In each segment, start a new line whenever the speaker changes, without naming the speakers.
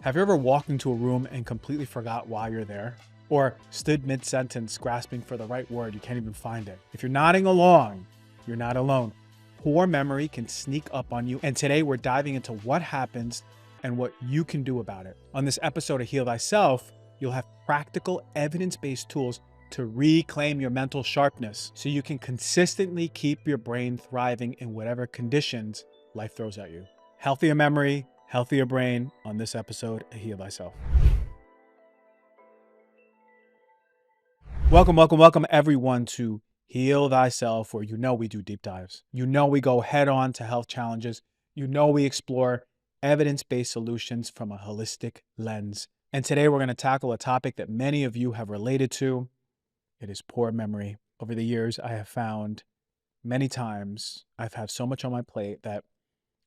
Have you ever walked into a room and completely forgot why you're there? Or stood mid-sentence grasping for the right word, you can't even find it? If you're nodding along, you're not alone. Poor memory can sneak up on you, and today we're diving into what happens and what you can do about it. On this episode of Heal Thyself, you'll have practical, evidence-based tools to reclaim your mental sharpness so you can consistently keep your brain thriving in whatever conditions life throws at you. Healthier memory, healthier brain on this episode of Heal Thyself. Welcome everyone to Heal Thyself, where you know we do deep dives. You know we go head on to health challenges. You know we explore evidence-based solutions from a holistic lens. And today we're going to tackle a topic that many of you have related to. It is poor memory. Over the years, I have found many times I've had so much on my plate that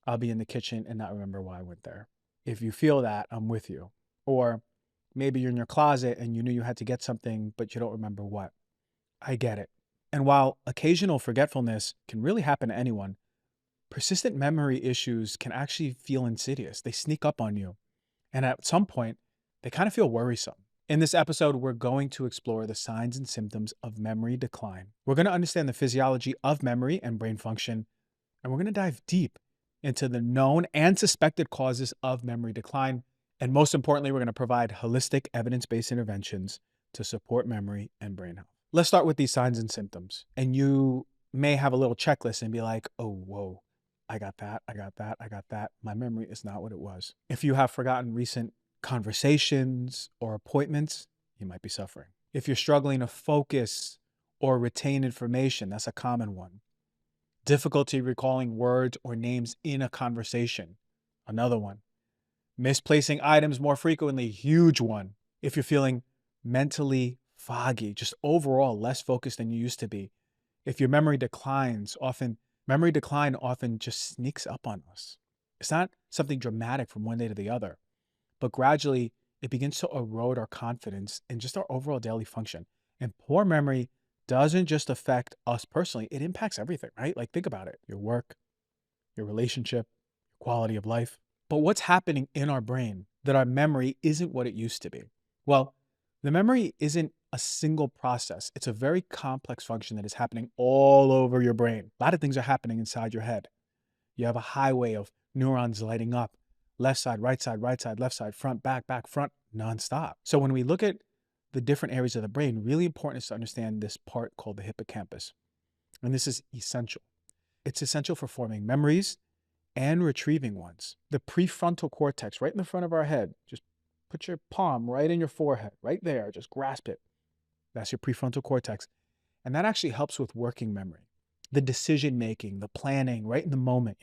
I'll be in the kitchen and not remember why I went there. If you feel that, I'm with you. Or maybe you're in your closet and you knew you had to get something, but you don't remember what. I get it. And while occasional forgetfulness can really happen to anyone, persistent memory issues can actually feel insidious. They sneak up on you. And at some point, they kind of feel worrisome. In this episode, we're going to explore the signs and symptoms of memory decline. We're going to understand the physiology of memory and brain function, and we're going to dive deep into the known and suspected causes of memory decline. And most importantly, we're going to provide holistic evidence-based interventions to support memory and brain health. Let's start with these signs and symptoms. And you may have a little checklist and be like, oh, whoa, I got that, I got that, I got that. My memory is not what it was. If you have forgotten recent conversations or appointments, you might be suffering. If you're struggling to focus or retain information, that's a common one. Difficulty recalling words or names in a conversation, another one. Misplacing items more frequently, huge one. If you're feeling mentally foggy, just overall less focused than you used to be. If your memory decline often just sneaks up on us. It's not something dramatic from one day to the other, but gradually it begins to erode our confidence and just our overall daily function. And poor memory doesn't just affect us personally, it impacts everything, right? Like, think about it, your work, your relationship, quality of life. But what's happening in our brain that our memory isn't what it used to be? Well, the memory isn't a single process. It's a very complex function that is happening all over your brain. A lot of things are happening inside your head. You have a highway of neurons lighting up, left side, left side, front, back, front, nonstop. So when we look at the different areas of the brain, really important is to understand this part called the hippocampus. And this is essential. It's essential for forming memories and retrieving ones. The prefrontal cortex, right in the front of our head, just put your palm right in your forehead, right there, just grasp it. That's your prefrontal cortex. And that actually helps with working memory. The decision-making, the planning, right in the moment,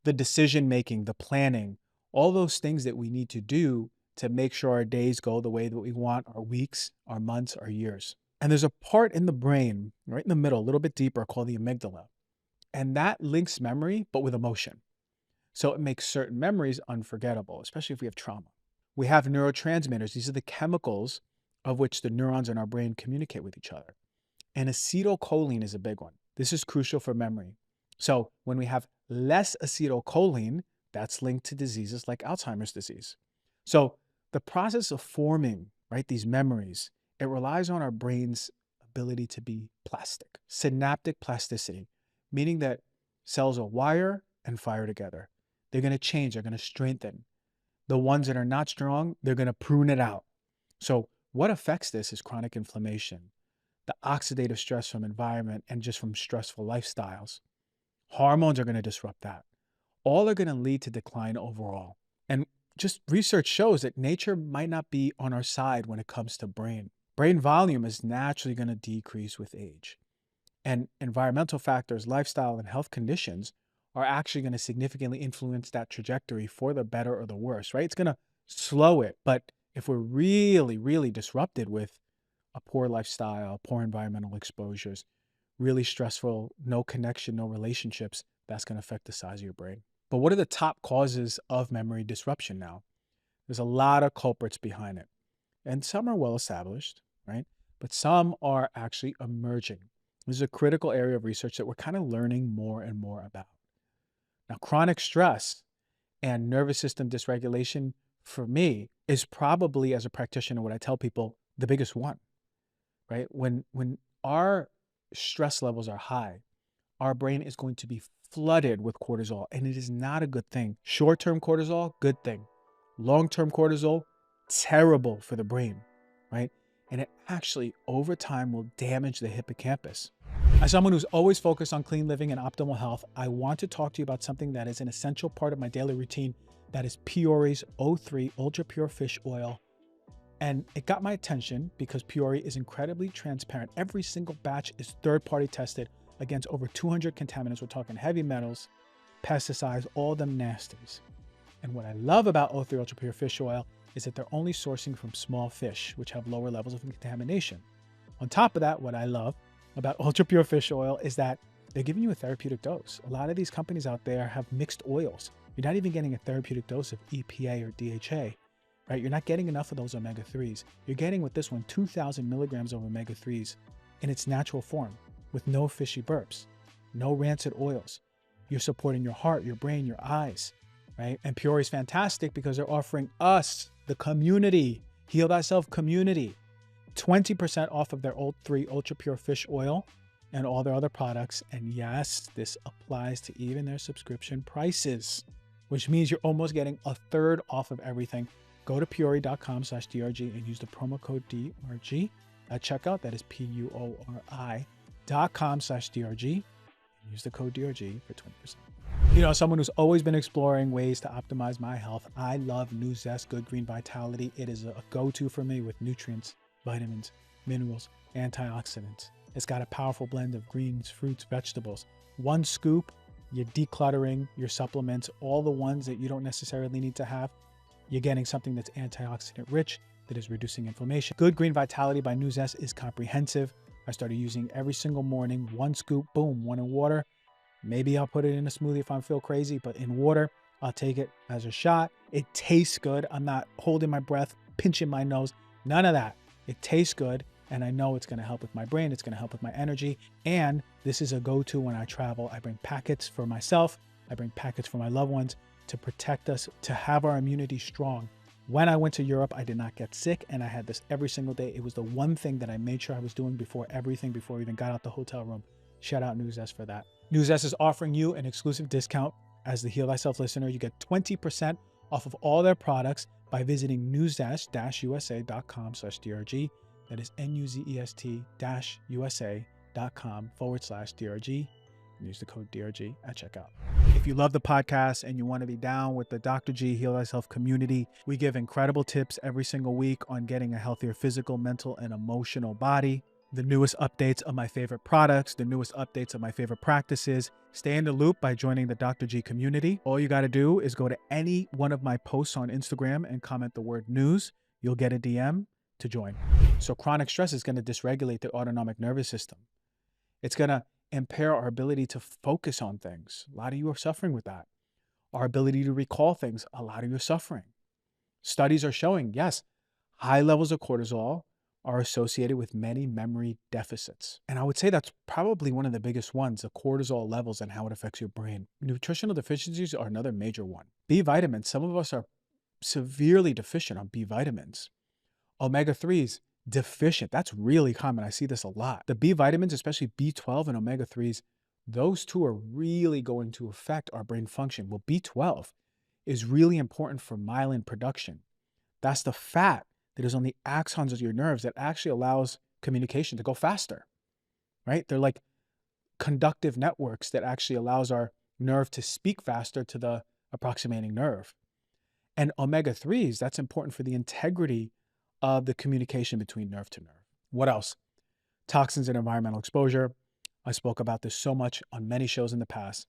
The decision-making, the planning, all those things that we need to do to make sure our days go the way that we want, our weeks, our months, our years. And there's a part in the brain, right in the middle, a little bit deeper, called the amygdala. And that links memory, but with emotion. So it makes certain memories unforgettable, especially if we have trauma. We have neurotransmitters. These are the chemicals of which the neurons in our brain communicate with each other. And acetylcholine is a big one. This is crucial for memory. So when we have less acetylcholine, that's linked to diseases like Alzheimer's disease. So the process of forming, right, these memories, it relies on our brain's ability to be plastic, synaptic plasticity, meaning that cells will wire and fire together. They're going to change, they're going to strengthen. The ones that are not strong, they're going to prune it out. So what affects this is chronic inflammation, the oxidative stress from environment and just from stressful lifestyles. Hormones are going to disrupt that. All are going to lead to decline overall. And just research shows that nature might not be on our side when it comes to brain. Brain volume is naturally going to decrease with age. And environmental factors, lifestyle, and health conditions are actually going to significantly influence that trajectory for the better or the worse, right? It's going to slow it. But if we're really, really disrupted with a poor lifestyle, poor environmental exposures, really stressful, no connection, no relationships, that's going to affect the size of your brain. But what are the top causes of memory disruption now? There's a lot of culprits behind it. And some are well established, right? But some are actually emerging. This is a critical area of research that we're kind of learning more and more about. Now, chronic stress and nervous system dysregulation for me, is probably, as a practitioner, what I tell people, the biggest one, right? When our stress levels are high, our brain is going to be flooded with cortisol, and it is not a good thing. Short-term cortisol, good thing. Long-term cortisol, terrible for the brain, right? And it actually, over time, will damage the hippocampus. As someone who's always focused on clean living and optimal health, I want to talk to you about something that is an essential part of my daily routine. That is Peori's O3 Ultra Pure Fish Oil. And it got my attention because Peori is incredibly transparent. Every single batch is third-party tested against over 200 contaminants. We're talking heavy metals, pesticides, all them nasties. And what I love about O3 Ultra Pure Fish Oil is that they're only sourcing from small fish, which have lower levels of contamination. On top of that, what I love about Ultra Pure Fish Oil is that they're giving you a therapeutic dose. A lot of these companies out there have mixed oils. You're not even getting a therapeutic dose of EPA or DHA, right? You're not getting enough of those omega-3s. You're getting with this one 2,000 milligrams of omega-3s in its natural form with no fishy burps, no rancid oils. You're supporting your heart, your brain, your eyes, right? And Peori is fantastic because they're offering us, the community, Heal Thyself community, 20% off of their O3 Ultra Pure Fish Oil and all their other products. And yes, this applies to even their subscription prices, which means you're almost getting a third off of everything. Go to peori.com/DRG and use the promo code DRG at checkout. That is PUORI.com/DRG. And use the code DRG for 20%. You know, someone who's always been exploring ways to optimize my health, I love Nuzest Good Green Vitality. It is a go-to for me with nutrients, vitamins, minerals, antioxidants. It's got a powerful blend of greens, fruits, vegetables. One scoop, you're decluttering your supplements, all the ones that you don't necessarily need to have. You're getting something that's antioxidant rich, that is reducing inflammation. Good Green Vitality by Nuzest is comprehensive. I started using every single morning, one scoop, boom, one in water. Maybe I'll put it in a smoothie if I feel crazy, but in water, I'll take it as a shot. It tastes good. I'm not holding my breath, pinching my nose, none of that. It tastes good, and I know it's gonna help with my brain, it's gonna help with my energy, and this is a go-to when I travel. I bring packets for myself, I bring packets for my loved ones to protect us, to have our immunity strong. When I went to Europe, I did not get sick, and I had this every single day. It was the one thing that I made sure I was doing before everything, before I even got out the hotel room. Shout out Nuzest for that. Nuzest is offering you an exclusive discount. As the Heal Thyself listener, you get 20% off of all their products by visiting nuzest-usa.com/DRG. That is NUZEST-USA.com/DRG. And use the code DRG at checkout. If you love the podcast and you want to be down with the Dr. G Heal Thyself community, we give incredible tips every single week on getting a healthier physical, mental, and emotional body. The newest updates of my favorite products, the newest updates of my favorite practices. Stay in the loop by joining the Dr. G community. All you got to do is go to any one of my posts on Instagram and comment the word news. You'll get a DM to join. So chronic stress is going to dysregulate the autonomic nervous system. It's going to impair our ability to focus on things. A lot of you are suffering with that. Our ability to recall things. A lot of you are suffering. Studies are showing, yes, high levels of cortisol are associated with many memory deficits. And I would say that's probably one of the biggest ones, the cortisol levels and how it affects your brain. Nutritional deficiencies are another major one. B vitamins, some of us are severely deficient on B vitamins. Omega-3s, deficient. That's really common. I see this a lot. The B vitamins, especially B12 and omega-3s, those two are really going to affect our brain function. Well, B12 is really important for myelin production. That's the fat that is on the axons of your nerves that actually allows communication to go faster, right? They're like conductive networks that actually allows our nerve to speak faster to the approximating nerve. And omega-3s, that's important for the integrity of the communication between nerve to nerve. What else? Toxins and environmental exposure. I spoke about this so much on many shows in the past.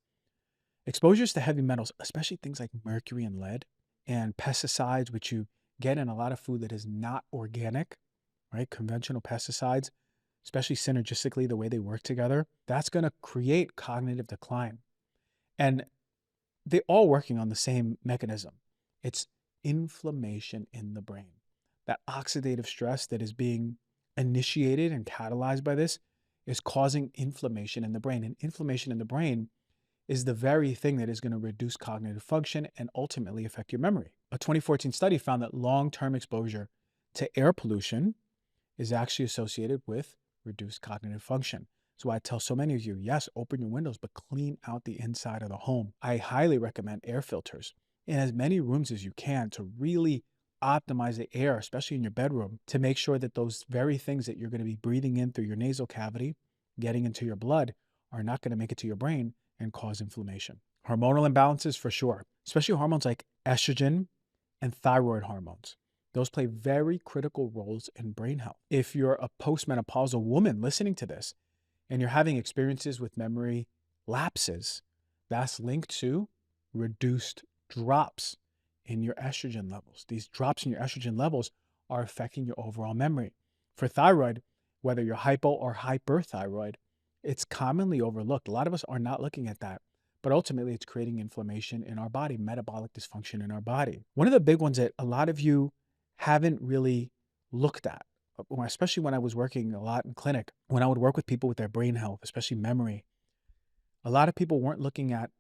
Exposures to heavy metals, especially things like mercury and lead, and pesticides, which you get in a lot of food that is not organic, right? Conventional pesticides, especially synergistically, the way they work together, that's going to create cognitive decline. And they're all working on the same mechanism. It's inflammation in the brain. That oxidative stress that is being initiated and catalyzed by this is causing inflammation in the brain. And inflammation in the brain is the very thing that is going to reduce cognitive function and ultimately affect your memory. A 2014 study found that long-term exposure to air pollution is actually associated with reduced cognitive function. So I tell so many of you, yes, open your windows, but clean out the inside of the home. I highly recommend air filters in as many rooms as you can to really optimize the air, especially in your bedroom, to make sure that those very things that you're going to be breathing in through your nasal cavity, getting into your blood, are not going to make it to your brain and cause inflammation. Hormonal imbalances for sure, especially hormones like estrogen and thyroid hormones. Those play very critical roles in brain health. If you're a postmenopausal woman listening to this and you're having experiences with memory lapses, that's linked to reduced drops in your estrogen levels. These drops in your estrogen levels are affecting your overall memory. For thyroid, whether you're hypo or hyperthyroid, it's commonly overlooked. A lot of us are not looking at that, but ultimately it's creating inflammation in our body, metabolic dysfunction in our body. One of the big ones that a lot of you haven't really looked at, especially when I was working a lot in clinic, when I would work with people with their brain health, especially memory, a lot of people weren't looking at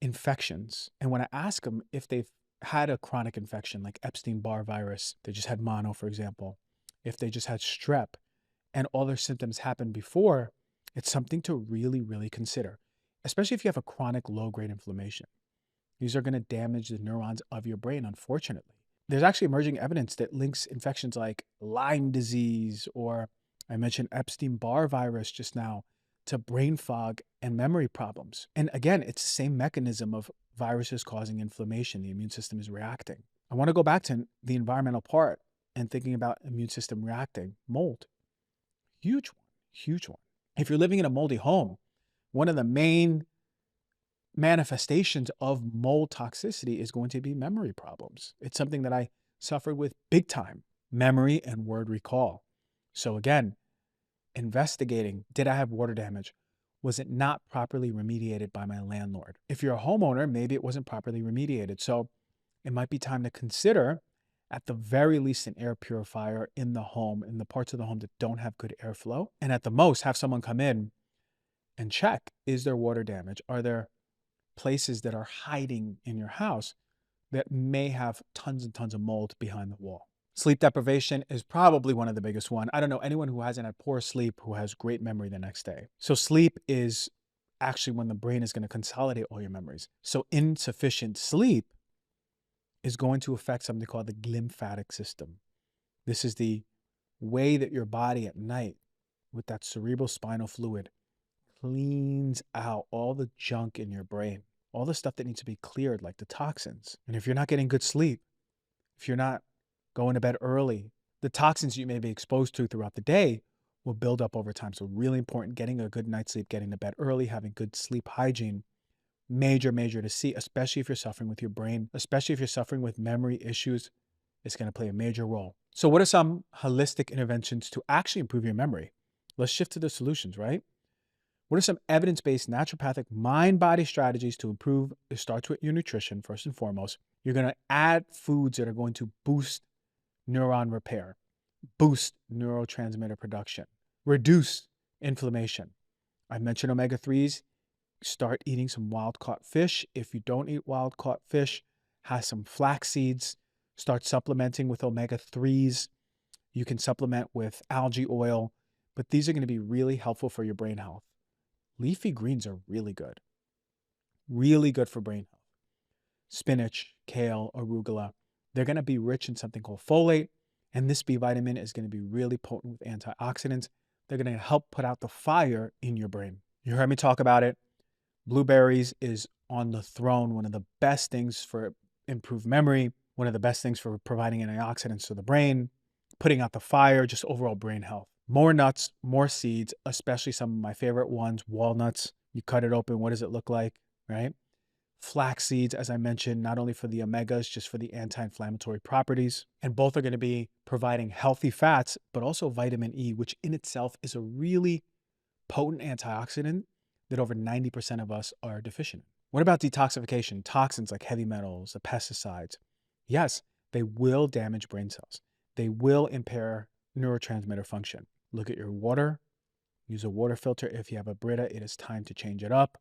infections. And when I ask them if they've had a chronic infection like Epstein-Barr virus, they just had mono, for example, if they just had strep and all their symptoms happened before, it's something to really, really consider, especially if you have a chronic low-grade inflammation. These are going to damage the neurons of your brain, unfortunately. There's actually emerging evidence that links infections like Lyme disease, or I mentioned Epstein-Barr virus just now, to brain fog and memory problems. And again, it's the same mechanism of viruses causing inflammation. The immune system is reacting. I want to go back to the environmental part and thinking about immune system reacting. Mold, huge one, huge one. If you're living in a moldy home, one of the main manifestations of mold toxicity is going to be memory problems. It's something that I suffered with big time, memory and word recall. So again, investigating, did I have water damage? Was it not properly remediated by my landlord? If you're a homeowner, maybe it wasn't properly remediated. So it might be time to consider, at the very least, an air purifier in the home, in the parts of the home that don't have good airflow. And at the most, have someone come in and check, is there water damage? Are there places that are hiding in your house that may have tons and tons of mold behind the wall? Sleep deprivation is probably one of the biggest one. I don't know anyone who hasn't had poor sleep who has great memory the next day. So sleep is actually when the brain is going to consolidate all your memories. So insufficient sleep is going to affect something called the glymphatic system. This is the way that your body at night, with that cerebral spinal fluid, cleans out all the junk in your brain, all the stuff that needs to be cleared, like the toxins. And if you're not getting good sleep, if you're not going to bed early, the toxins you may be exposed to throughout the day will build up over time. So really important, getting a good night's sleep, getting to bed early, having good sleep hygiene, major to see, especially if you're suffering with your brain, especially if you're suffering with memory issues, it's going to play a major role. So what are some holistic interventions to actually improve your memory? Let's shift to the solutions, right? What are some evidence-based naturopathic mind-body strategies to improve? It starts with your nutrition, first and foremost. You're going to add foods that are going to boost neuron repair, boost neurotransmitter production, reduce inflammation. I mentioned omega-3s. Start eating some wild-caught fish. If you don't eat wild-caught fish, have some flax seeds. Start supplementing with omega-3s. You can supplement with algae oil, but these are going to be really helpful for your brain health. Leafy greens are really good for brain health. Spinach, kale, arugula, they're going to be rich in something called folate, and this B vitamin is going to be really potent with antioxidants. They're going to help put out the fire in your brain. You heard me talk about it. Blueberries is on the throne, one of the best things for improved memory, one of the best things for providing antioxidants to the brain, putting out the fire, just overall brain health. More nuts, more seeds, especially some of my favorite ones, walnuts. You cut it open, what does it look like, right? Flax seeds, as I mentioned, not only for the omegas, just for the anti-inflammatory properties. And both are going to be providing healthy fats, but also vitamin E, which in itself is a really potent antioxidant that over 90% of us are deficient in. What about detoxification? Toxins like heavy metals, the pesticides. Yes, they will damage brain cells. They will impair neurotransmitter function. Look at your water. Use a water filter. If you have a Brita, it is time to change it up.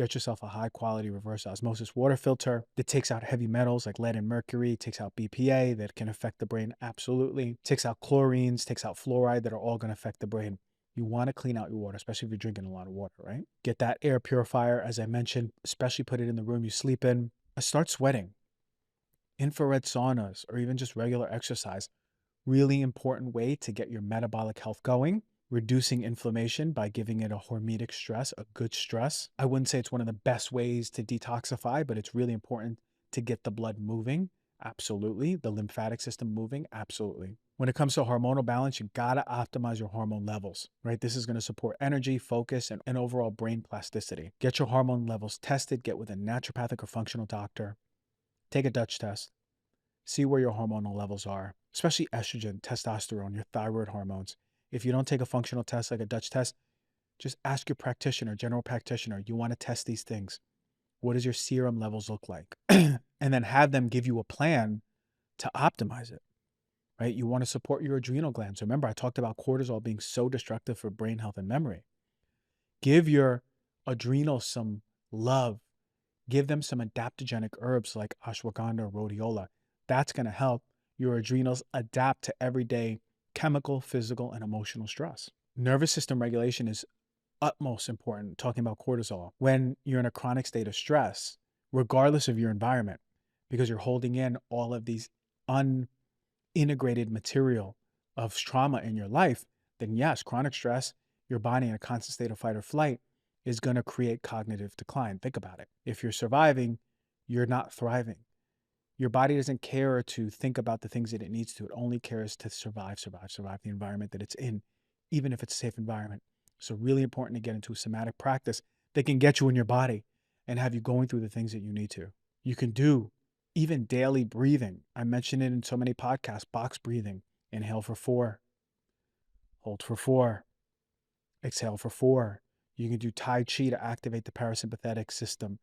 Get yourself a high quality reverse osmosis water filter that takes out heavy metals like lead and mercury, takes out BPA that can affect the brain absolutely, takes out chlorines, takes out fluoride that are all going to affect the brain. You want to clean out your water, especially if you're drinking a lot of water, right? Get that air purifier, as I mentioned, especially put it in the room you sleep in. Start sweating. Infrared saunas or even just regular exercise. Really important way to get your metabolic health going. Reducing inflammation by giving it a hormetic stress, a good stress. I wouldn't say it's one of the best ways to detoxify, but it's really important to get the blood moving. Absolutely. The lymphatic system moving. Absolutely. When it comes to hormonal balance, you got to optimize your hormone levels, right? This is going to support energy, focus, and overall brain plasticity. Get your hormone levels tested. Get with a naturopathic or functional doctor. Take a Dutch test. See where your hormonal levels are, especially estrogen, testosterone, your thyroid hormones. If you don't take a functional test like a Dutch test, just ask your practitioner, general practitioner, you want to test these things. What does your serum levels look like? And then have them give you a plan to optimize it, right? You want to support your adrenal glands. Remember, I talked about cortisol being so destructive for brain health and memory. Give your adrenals some love. Give them some adaptogenic herbs like ashwagandha or rhodiola. That's going to help your adrenals adapt to everyday chemical, physical, and emotional stress. Nervous system regulation is utmost important, talking about cortisol, when you're in a chronic state of stress, regardless of your environment, because you're holding in all of these unintegrated material of trauma in your life, then yes, chronic stress, your body in a constant state of fight or flight is going to create cognitive decline. Think about it. If you're surviving, you're not thriving. Your body doesn't care to think about the things that it needs to. It only cares to survive the environment that it's in, even if it's a safe environment. So really important to get into a somatic practice that can get you in your body and have you going through the things that you need to. You can do even daily breathing. I mentioned it in so many podcasts, box breathing. Inhale for 4, hold for 4, exhale for 4. You can do Tai Chi to activate the parasympathetic system.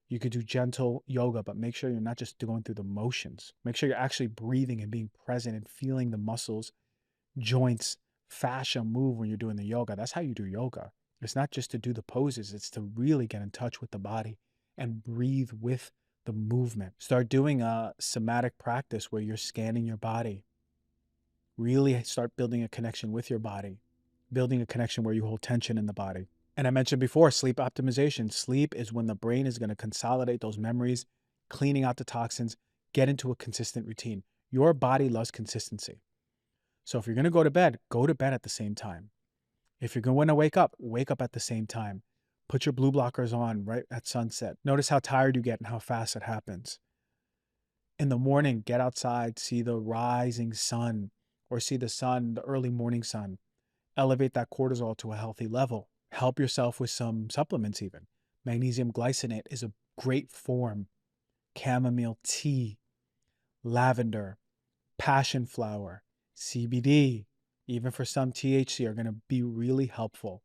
You could do gentle yoga, but make sure you're not just going through the motions. Make sure you're actually breathing and being present and feeling the muscles, joints, fascia move when you're doing the yoga. That's how you do yoga. It's not just to do the poses. It's to really get in touch with the body and breathe with the movement. Start doing a somatic practice where you're scanning your body. Really start building a connection with your body, building a connection where you hold tension in the body. And I mentioned before, sleep optimization. Sleep is when the brain is going to consolidate those memories, cleaning out the toxins, get into a consistent routine. Your body loves consistency. So if you're going to go to bed at the same time. If you're going to wake up at the same time. Put your blue blockers on right at sunset. Notice how tired you get and how fast it happens. In the morning, get outside, see the rising sun or see the sun, the early morning sun. Elevate that cortisol to a healthy level. Help yourself with some supplements even. Magnesium glycinate is a great form. Chamomile tea, lavender, passion flower, CBD, even for some THC are going to be really helpful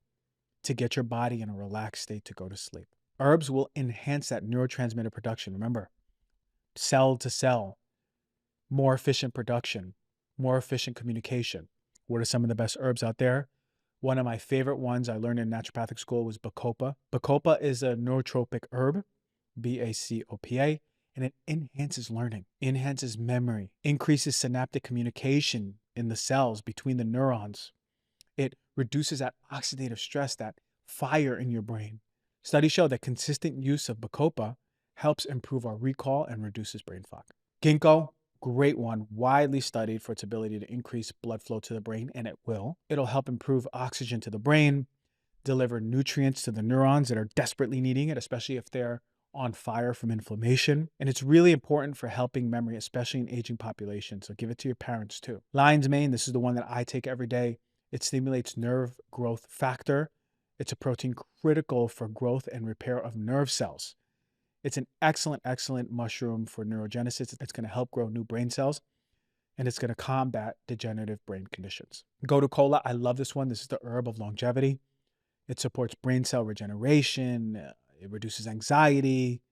to get your body in a relaxed state to go to sleep. Herbs will enhance that neurotransmitter production. Remember, cell to cell, more efficient production, more efficient communication. What are some of the best herbs out there? One of my favorite ones I learned in naturopathic school was Bacopa. Bacopa is a nootropic herb, Bacopa, and it enhances learning, enhances memory, increases synaptic communication in the cells between the neurons. It reduces that oxidative stress, that fire in your brain. Studies show that consistent use of Bacopa helps improve our recall and reduces brain fog. Ginkgo, great one, widely studied for its ability to increase blood flow to the brain, and it will. It'll help improve oxygen to the brain, deliver nutrients to the neurons that are desperately needing it, especially if they're on fire from inflammation. And it's really important for helping memory, especially in aging populations. So give it to your parents too. Lion's mane, this is the one that I take every day. It stimulates nerve growth factor. It's a protein critical for growth and repair of nerve cells. It's an excellent mushroom for neurogenesis. It's going to help grow new brain cells, and it's going to combat degenerative brain conditions. Gotu kola, I love this one. This is the herb of longevity. It supports brain cell regeneration. It reduces anxiety.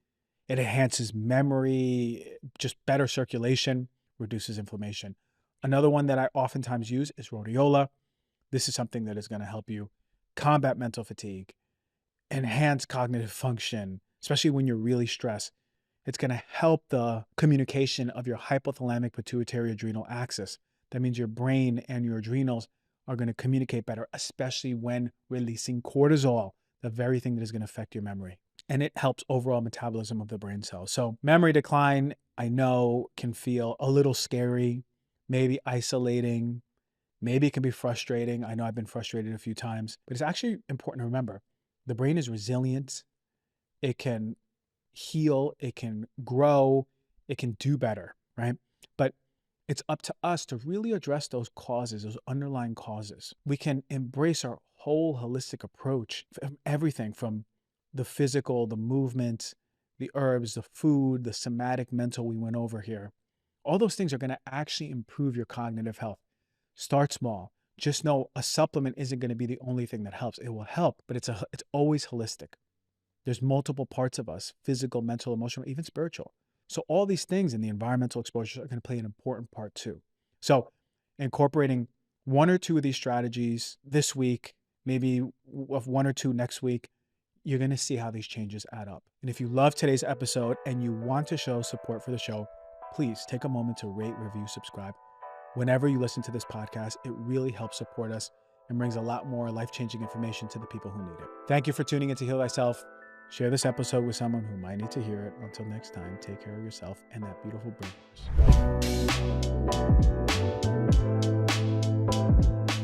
It enhances memory, just better circulation, reduces inflammation. Another one that I oftentimes use is rhodiola. This is something that is going to help you combat mental fatigue, enhance cognitive function, especially when you're really stressed. It's going to help the communication of your hypothalamic pituitary adrenal axis. That means your brain and your adrenals are going to communicate better, especially when releasing cortisol, the very thing that is going to affect your memory. And it helps overall metabolism of the brain cells. So memory decline, I know, can feel a little scary, maybe isolating, maybe it can be frustrating. I know I've been frustrated a few times, but it's actually important to remember the brain is resilient. It can heal, it can grow, it can do better, right? But it's up to us to really address those causes, those underlying causes. We can embrace our whole holistic approach, everything from the physical, the movement, the herbs, the food, the somatic, mental we went over here. All those things are going to actually improve your cognitive health. Start small. Just know a supplement isn't going to be the only thing that helps. It will help, but it's always holistic. There's multiple parts of us, physical, mental, emotional, even spiritual. So all these things in the environmental exposures are going to play an important part too. So incorporating one or two of these strategies this week, maybe one or two next week, you're going to see how these changes add up. And if you love today's episode and you want to show support for the show, please take a moment to rate, review, subscribe. Whenever you listen to this podcast, it really helps support us and brings a lot more life-changing information to the people who need it. Thank you for tuning in to Heal Thyself. Share this episode with someone who might need to hear it. Until next time, take care of yourself and that beautiful brain.